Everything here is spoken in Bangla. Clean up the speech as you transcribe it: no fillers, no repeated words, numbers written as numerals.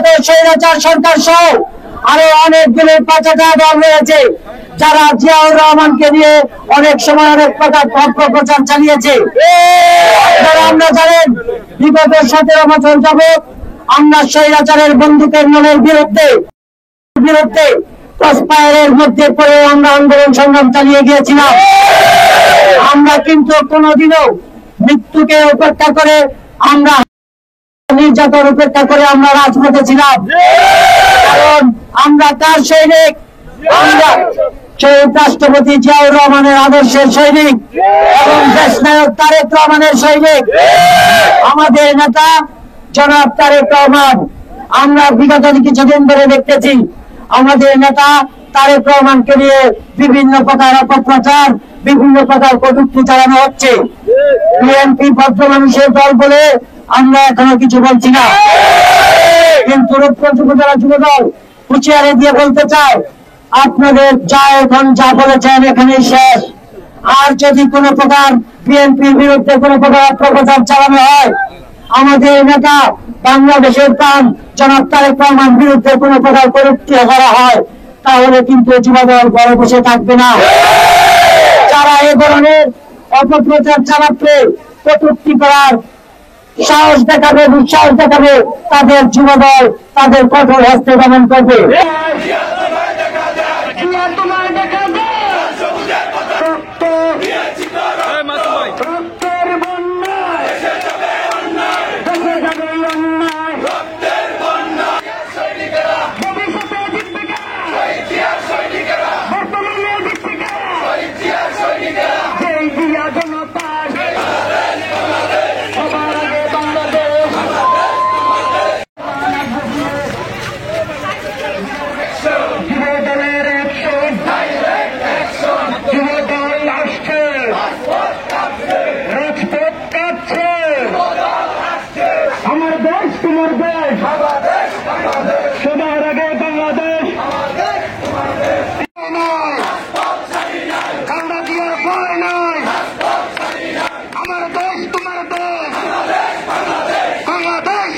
বিগত স্বৈরাচার সরকার সহ আরো অনেকগুলো পাঁচাটা দল রয়েছে যারা জিয়াউর রহমানকে নিয়ে অনেক সময় অনেক প্রকার অপপ্রচার চালিয়েছে। আমরা জানেন বিগত 17 বছর যাবৎ আমরা স্বৈরাচারের বন্দুকের নলের বিরুদ্ধে ক্রসফায়ারের মধ্যে পড়ে আমরা আন্দোলন সংগ্রাম চালিয়ে গিয়েছিলাম। আমরা কিন্তু কোনোদিনও মৃত্যুকে উপেক্ষা করে, আমরা নির্যাতন উপেক্ষা করে আমরা রাজপথে ছিলাম। কারণ আমরা তার সৈনিক, আমরা শহীদ রাষ্ট্রপতি জিয়াউর রহমানের আদর্শের সৈনিক এবং দেশ নায়ক তারেক রহমানের সৈনিক। আমাদের নেতা জনাব তারেক রহমান, আমরা বিগত কিছুদিন ধরে দেখতেছি আমাদের নেতা তারেক রহমানকে নিয়ে বিভিন্ন প্রকার অপপ্রচার, বিভিন্ন প্রকার কটূক্তি চালানো হচ্ছে। বিএনপি ভদ্র মানুষের দল বলে আমরা এখনো কিছু বলছি না, কিন্তু রূপগঞ্জ উপজেলা যুবদল হুঁশিয়ারি দিয়ে বলতে চায়, আপনাদের যা এখন যা বলেছেন এখানেই শেষ। আর যদি কোনো প্রকার বিএনপির বিরুদ্ধে কোনো প্রকার অপপ্রচার চালানো হয়, আমাদের নেতা বাংলাদেশের প্রাণ জনাব তারেক রহমান বিরুদ্ধে কোনো প্রকার কটূক্তি করা হয়, তাহলে কিন্তু যুবদল ঘরে বসে থাকবে না। যারা এ ধরনের অপপ্রচার চালাচ্ছে, কটূক্তি করার সাহস দেখাবে, দুঃসাহস দেখাবে, তাদের যুবদল তাদের কঠোর হস্তে দমন করবে। আমার দেশ তোমার দেশ, সবার আগে বাংলাদেশ। কান্না দিয়ার ভয় নাই, আমার দেশ তোমার দেশ, বাংলাদেশ